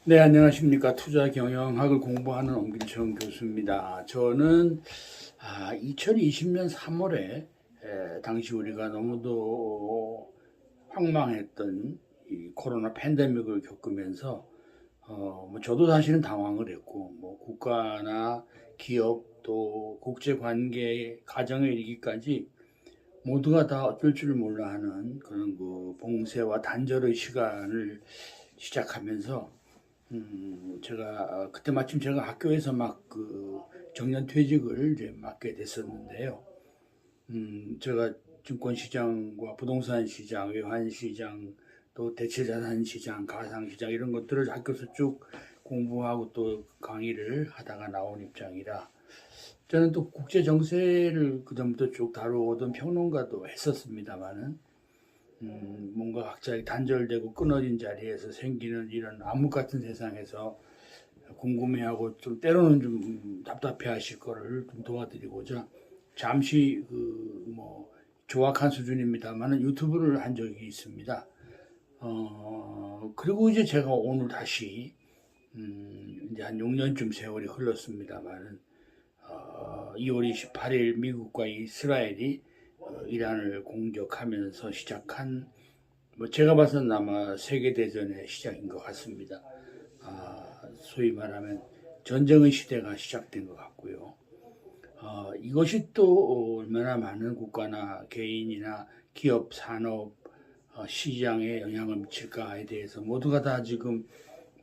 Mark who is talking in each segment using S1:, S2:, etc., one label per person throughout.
S1: 네, 안녕하십니까. 투자 경영학을 공부하는 엄길청 교수입니다. 저는 2020년 3월에 당시 우리가 너무도 황망했던 이 코로나 팬데믹을 겪으면서 뭐 저도 사실은 당황을 했고, 뭐 국가나 기업 또 국제 관계 가정에 이르기까지 모두가 다 어쩔 줄 몰라 하는 그런 그 봉쇄와 단절의 시간을 시작하면서 제가 그때 마침 제가 학교에서 막 그 정년 퇴직을 이제 맡게 됐었는데요. 제가 증권시장과 부동산 시장, 외환 시장, 또 대체자산 시장, 가상 시장 이런 것들을 학교에서 쭉 공부하고 또 강의를 하다가 나온 입장이라 저는 또 국제 정세를 그전부터 쭉 다루어오던 평론가도 했었습니다만은 뭔가 각자의 단절되고 끊어진 자리에서 생기는 이런 암흑 같은 세상에서 궁금해하고 좀 때로는 좀 답답해하실 거를 좀 도와드리고자 잠시 뭐 조악한 수준입니다만은 유튜브를 한 적이 있습니다. 그리고 이제 제가 오늘 다시 이제 한 6년쯤 세월이 흘렀습니다만은 2월 28일 미국과 이스라엘이 이란을 공격하면서 시작한 뭐 제가 봐서는 아마 세계대전의 시작인 것 같습니다. 소위 말하면 전쟁의 시대가 시작된 것 같고요. 이것이 또 얼마나 많은 국가나 개인이나 기업, 산업, 시장에 영향을 미칠까에 대해서 모두가 다 지금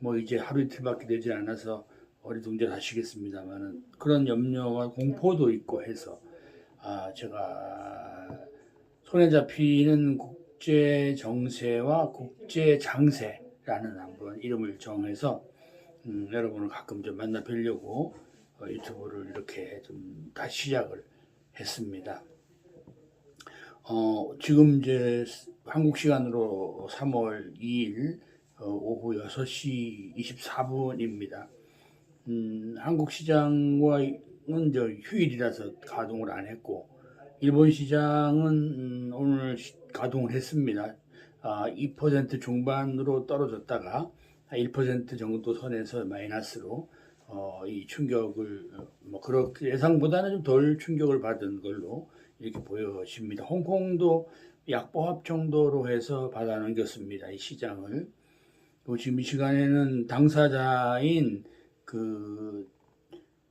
S1: 뭐 이제 하루 이틀밖에 되지 않아서 어리둥절하시겠습니다만은 그런 염려와 공포도 있고 해서 제가 손에 잡히는 국제 정세와 국제 장세라는 한번 이름을 정해서 여러분을 가끔 좀 만나 뵈려고 유튜브를 이렇게 좀 다시 시작을 했습니다. 지금 이제 한국 시간으로 3월 2일 오후 6시 24분입니다. 한국 시장은 이제 휴일이라서 가동을 안 했고, 일본 시장은 오늘 가동을 했습니다. 2% 중반으로 떨어졌다가 1% 정도 선에서 마이너스로 이 충격을 뭐 그렇게 예상보다는 좀 덜 충격을 받은 걸로 이렇게 보여집니다. 홍콩도 약보합 정도로 해서 받아 넘겼습니다. 이 시장을. 또 지금 이 시간에는 당사자인 그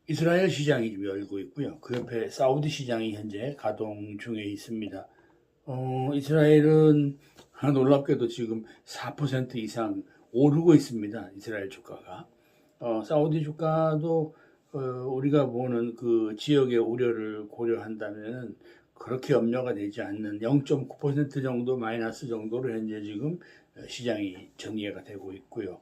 S1: 이스라엘 시장이 지금 열고 있고요. 그 옆에 사우디 시장이 현재 가동 중에 있습니다. 이스라엘은 놀랍게도 지금 4% 이상 오르고 있습니다. 이스라엘 주가가. 사우디 주가도 우리가 보는 그 지역의 우려를 고려한다면 그렇게 염려가 되지 않는 0.9% 정도 마이너스 정도로 현재 지금 시장이 전개가 되고 있고요.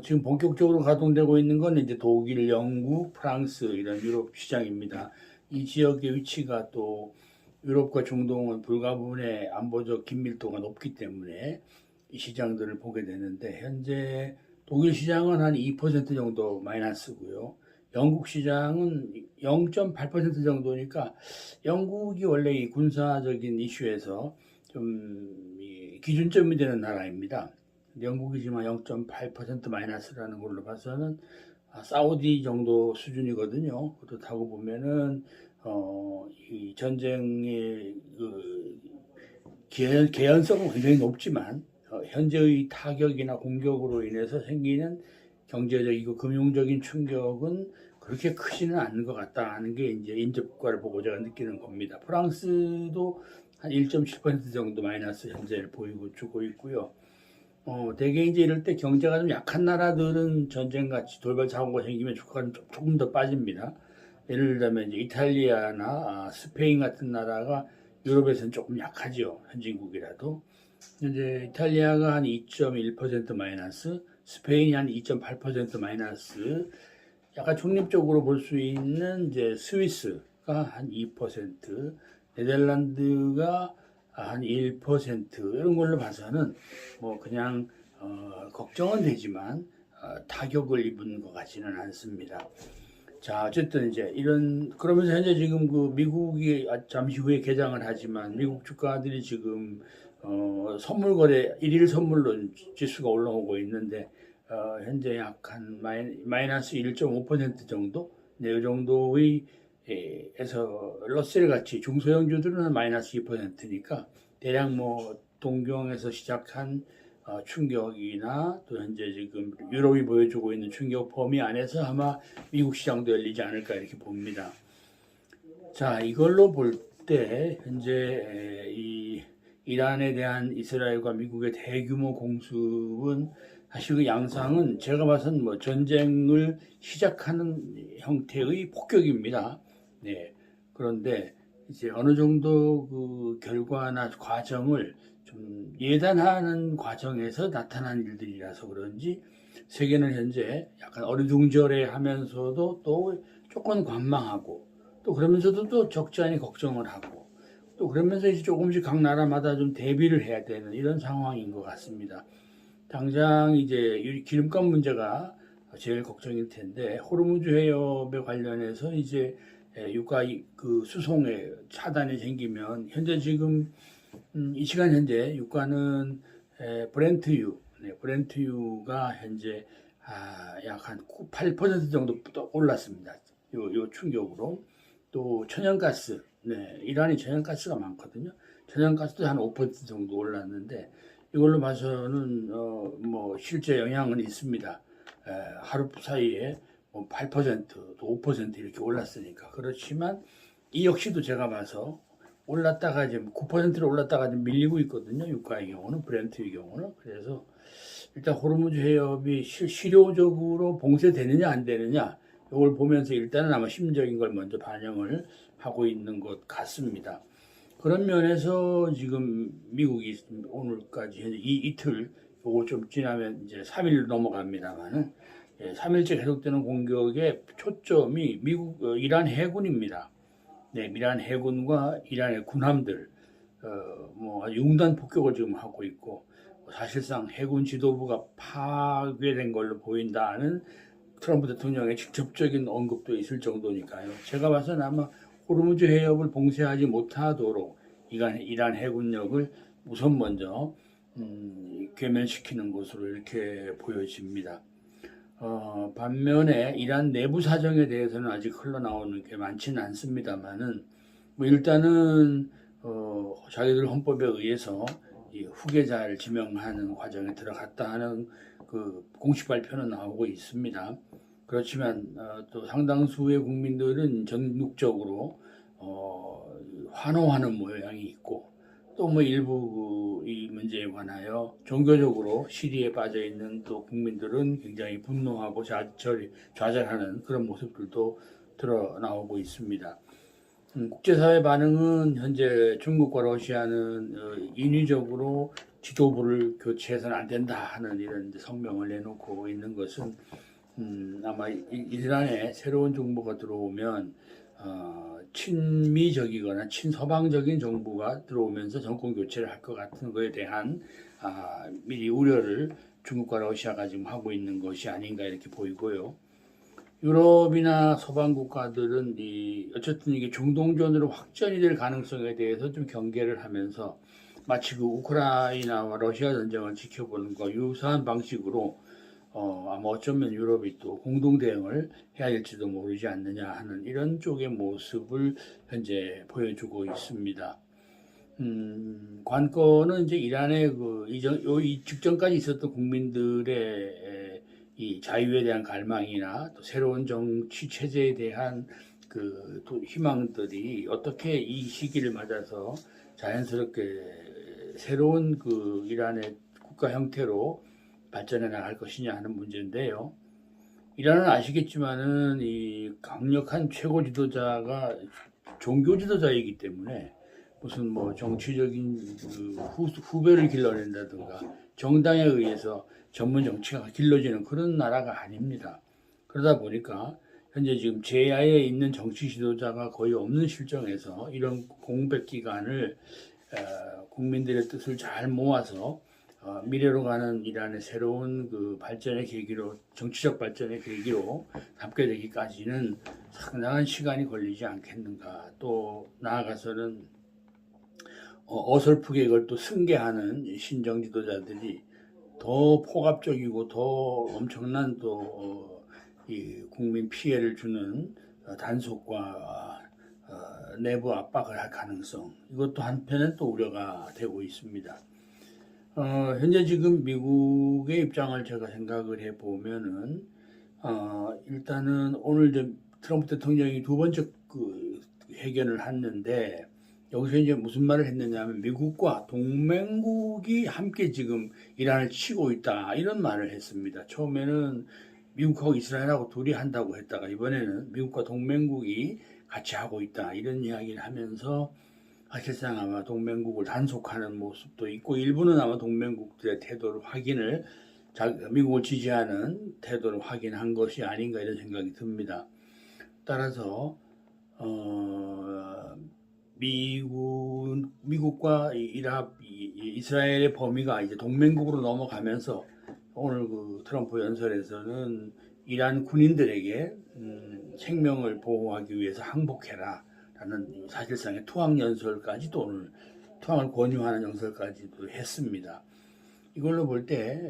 S1: 지금 본격적으로 가동되고 있는 건 이제 독일, 영국, 프랑스 이런 유럽 시장입니다. 이 지역의 위치가 또 유럽과 중동은 불가분의 안보적 긴밀도가 높기 때문에 이 시장들을 보게 되는데 현재 독일 시장은 한 2% 정도 마이너스고요. 영국 시장은 0.8% 정도니까 영국이 원래 이 군사적인 이슈에서 좀 기준점이 되는 나라입니다. 영국이지만 0.8% 마이너스라는 걸로 봐서는 사우디 정도 수준이거든요. 그렇다고 보면은 이 전쟁의 그 개연성은 굉장히 높지만 현재의 타격이나 공격으로 인해서 생기는 경제적이고 금융적인 충격은 그렇게 크지는 않은 것 같다는 게 이제 인접과를 보고 제가 느끼는 겁니다. 프랑스도 한 1.7% 정도 마이너스 현재를 보이고 주고 있고요. 대개 이제 이럴 때 경제가 좀 약한 나라들은 전쟁같이 돌발 사고가 생기면 주가가 조금 더 빠집니다. 예를 들면 이제 이탈리아나 스페인 같은 나라가 유럽에서는 조금 약하죠. 선진국이라도. 이제 이탈리아가 한 2.1% 마이너스, 스페인이 한 2.8% 마이너스, 약간 중립적으로 볼 수 있는 이제 스위스가 한 2%, 네덜란드가 한 1% 이런 걸로 봐서는 뭐 그냥 걱정은 되지만 타격을 입은 것 같지는 않습니다. 자, 어쨌든 이제 이런 그러면서 현재 지금 그 미국이 잠시 후에 개장을 하지만 미국 주가들이 지금 선물 거래 일일 선물로 지수가 올라오고 있는데 현재 약 한 마이너스 1.5% 정도, 네, 이 정도의 에서 러셀 같이 중소형주들은 한 마이너스 2%니까 대략 뭐 동경에서 시작한 충격이나 또 현재 지금 유럽이 보여주고 있는 충격 범위 안에서 아마 미국 시장도 열리지 않을까 이렇게 봅니다. 자, 이걸로 볼 때 현재 이 이란에 대한 이스라엘과 미국의 대규모 공습은 사실 그 양상은 제가 봐선 뭐 전쟁을 시작하는 형태의 폭격입니다. 네. 그런데 이제 어느 정도 그 결과나 과정을 좀 예단하는 과정에서 나타난 일들이라서 그런지 세계는 현재 약간 어리둥절해 하면서도 또 조금 관망하고 또 그러면서도 또 적지 않게 걱정을 하고 또 그러면서 이제 조금씩 각 나라마다 좀 대비를 해야 되는 이런 상황인 것 같습니다. 당장 이제 기름값 문제가 제일 걱정일 텐데 호르무즈 해협에 관련해서 이제 유가 그 수송에 차단이 생기면 현재 지금 이 시간 현재 유가는 브렌트유, 네, 브렌트유가 현재 약 한 8% 정도 올랐습니다. 요 충격으로. 또 천연가스, 네, 이란이 천연가스가 많거든요. 천연가스도 한 5% 정도 올랐는데 이걸로 봐서는 뭐 실제 영향은 있습니다. 하루 사이에 뭐 8%, 또 5% 이렇게 올랐으니까. 그렇지만 이 역시도 제가 봐서 올랐다가 이제 9%로 올랐다가 좀 밀리고 있거든요. 유가의 경우는, 브렌트의 경우는. 그래서 일단 호르무즈 해협이 실효적으로 봉쇄되느냐 안 되느냐 이걸 보면서 일단은 아마 심적인 걸 먼저 반영을 하고 있는 것 같습니다. 그런 면에서 지금 미국이 오늘까지 현재 이틀 요거 좀 지나면 이제 3일 넘어갑니다만은 3일째 계속되는 공격의 초점이 이란 해군입니다. 네, 이란 해군과 이란의 군함들 뭐 융단 폭격을 지금 하고 있고 사실상 해군 지도부가 파괴된 걸로 보인다는 트럼프 대통령의 직접적인 언급도 있을 정도니까요. 제가 봐서는 아마 호르무즈 해협을 봉쇄하지 못하도록 이란 해군력을 우선 먼저 괴멸시키는 것으로 이렇게 보여집니다. 반면에 이란 내부 사정에 대해서는 아직 흘러나오는 게 많지는 않습니다만은 뭐 일단은 자기들 헌법에 의해서 이 후계자를 지명하는 과정에 들어갔다 하는 그 공식 발표는 나오고 있습니다. 그렇지만 또 상당수의 국민들은 전국적으로 환호하는 모양이 있고 또 뭐 일부 이 문제에 관하여 종교적으로 시리에 빠져 있는 또 국민들은 굉장히 분노하고 좌절하는 그런 모습들도 드러나오고 있습니다. 국제사회 반응은 현재 중국과 러시아는 인위적으로 지도부를 교체해서는 안 된다 하는 이런 성명을 내놓고 있는 것은 아마 이란에 새로운 정부가 들어오면 친미적이거나 친서방적인 정부가 들어오면서 정권 교체를 할 것 같은 것에 대한 미리 우려를 중국과 러시아가 지금 하고 있는 것이 아닌가 이렇게 보이고요. 유럽이나 서방 국가들은 어쨌든 이게 중동전으로 확전이 될 가능성에 대해서 좀 경계를 하면서 마치 그 우크라이나와 러시아 전쟁을 지켜보는 것과 유사한 방식으로 아마 어쩌면 유럽이 또 공동 대응을 해야 될지도 모르지 않느냐 하는 이런 쪽의 모습을 현재 보여주고 있습니다. 관건은 이제 이란의 이 직전까지 있었던 국민들의 이 자유에 대한 갈망이나 또 새로운 정치 체제에 대한 또 희망들이 어떻게 이 시기를 맞아서 자연스럽게 새로운 이란의 국가 형태로 발전해 나갈 것이냐 하는 문제인데요. 이란은 아시겠지만은 이 강력한 최고 지도자가 종교 지도자이기 때문에 무슨 뭐 정치적인 후배를 길러낸다든가 정당에 의해서 전문 정치가 길러지는 그런 나라가 아닙니다. 그러다 보니까 현재 지금 제야에 있는 정치 지도자가 거의 없는 실정에서 이런 공백 기간을 국민들의 뜻을 잘 모아서 미래로 가는 이란의 새로운 발전의 계기로, 정치적 발전의 계기로 삼게 되기까지는 상당한 시간이 걸리지 않겠는가. 또 나아가서는 어설프게 이걸 또 승계하는 신정 지도자들이 더 폭압적이고 더 엄청난 또 이 국민 피해를 주는 단속과 내부 압박을 할 가능성, 이것도 한편은 또 우려가 되고 있습니다. 현재 지금 미국의 입장을 제가 생각을 해보면은 일단은 오늘 트럼프 대통령이 두 번째 그 회견을 했는데, 여기서 이제 무슨 말을 했느냐면 미국과 동맹국이 함께 지금 이란을 치고 있다, 이런 말을 했습니다. 처음에는 미국하고 이스라엘하고 둘이 한다고 했다가 이번에는 미국과 동맹국이 같이 하고 있다, 이런 이야기를 하면서 사실상 아마 동맹국을 단속하는 모습도 있고, 일부는 아마 동맹국들의 태도를 확인을, 미국을 지지하는 태도를 확인한 것이 아닌가, 이런 생각이 듭니다. 따라서 미국과 이스라엘의 범위가 이제 동맹국으로 넘어가면서 오늘 그 트럼프 연설에서는 이란 군인들에게 생명을 보호하기 위해서 항복해라 라는 사실상의 투항 연설까지도, 오늘 투항을 권유하는 연설까지도 했습니다. 이걸로 볼 때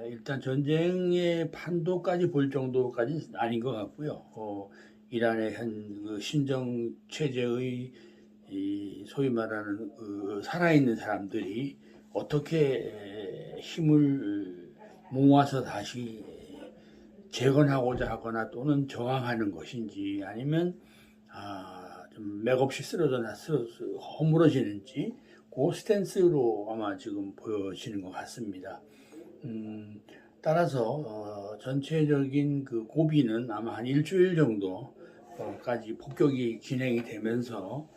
S1: 일단 전쟁의 판도까지 볼 정도까지 아닌 것 같고요. 이란의 그 신정 체제의 소위 말하는 그 살아있는 사람들이 어떻게 힘을 모아서 다시 재건하고자 하거나 또는 저항하는 것인지, 아니면 좀 맥없이 허물어지는지, 그 스탠스로 아마 지금 보여지는 것 같습니다. 따라서 전체적인 그 고비는 아마 한 일주일 정도까지 폭격이 진행이 되면서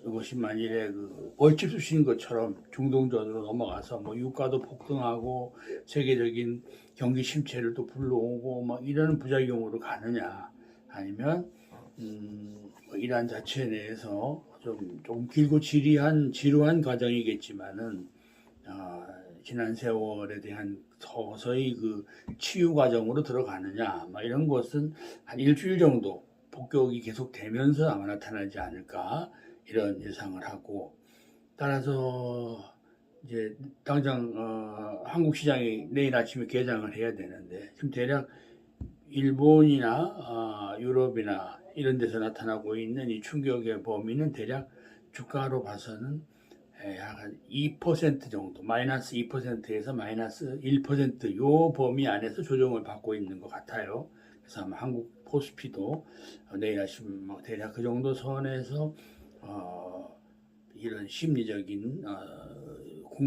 S1: 이것이 만일에 그 벌집 쑤시는 것처럼 중동전으로 넘어가서 뭐 유가도 폭등하고 세계적인 경기 침체를 또 불러오고 뭐 이런 부작용으로 가느냐, 아니면 뭐 이란 자체 내에서 좀 길고 지루한 과정이겠지만은 지난 세월에 대한 서서히 그 치유 과정으로 들어가느냐, 뭐 이런 것은 한 일주일 정도 폭격이 계속되면서 아마 나타나지 않을까, 이런 예상을 하고, 따라서 이제 당장 한국 시장이 내일 아침에 개장을 해야 되는데, 지금 대략 일본이나 유럽이나 이런 데서 나타나고 있는 이 충격의 범위는 대략 주가로 봐서는 약 2% 정도, 마이너스 2%에서 마이너스 1% 요 범위 안에서 조정을 받고 있는 것 같아요. 그래서 아마 한국 코스피도 내일 아침 대략 그 정도 선에서 이런 심리적인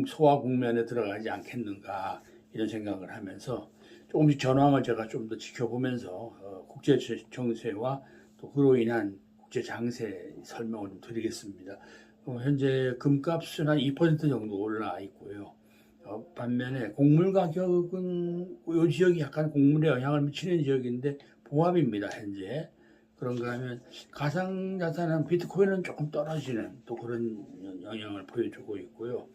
S1: 소화 국면에 들어가지 않겠는가, 이런 생각을 하면서 조금씩 전황을 제가 좀 더 지켜보면서 국제 정세와 또 그로 인한 국제 장세 설명을 좀 드리겠습니다. 현재 금값은 한 2% 정도 올라 있고요. 반면에 곡물 가격은 이 지역이 약간 곡물에 영향을 미치는 지역인데 보합입니다, 현재. 그런가 하면 가상자산은 비트코인은 조금 떨어지는 또 그런 영향을 보여주고 있고요.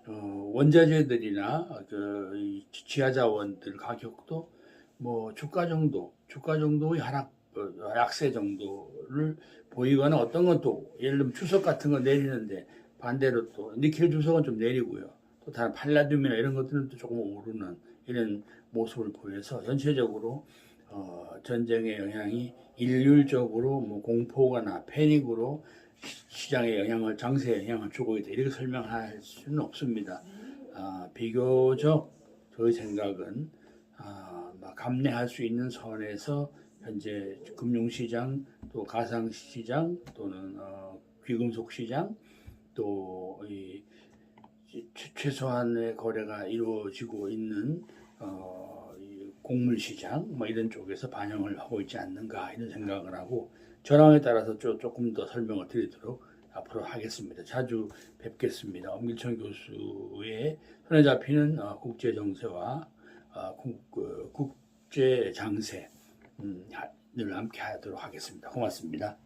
S1: 원자재들이나 그 지하자원들 가격도 뭐 주가 정도의 약세 정도를 보이거나, 어떤 건 또 예를 들면 주석 같은 거 내리는데 반대로 또 니켈 주석은 좀 내리고요. 또 다른 팔라듐이나 이런 것들은 또 조금 오르는 이런 모습을 보여서 전체적으로 전쟁의 영향이 일률적으로 뭐 공포거나 패닉으로 시장에 장세에 영향을 주고 있다, 이렇게 설명할 수는 없습니다. 비교적 저희 생각은 감내할 수 있는 선에서 현재 금융시장, 또 가상시장, 또는 귀금속 시장, 또 최소한의 거래가 이루어지고 있는 곡물 시장, 뭐 이런 쪽에서 반영을 하고 있지 않는가, 이런 생각을 하고, 전황에 따라서 조금 더 설명을 드리도록 앞으로 하겠습니다. 자주 뵙겠습니다. 엄길천 교수의 손에 잡히는 국제 정세와 국제 장세 늘 함께 하도록 하겠습니다. 고맙습니다.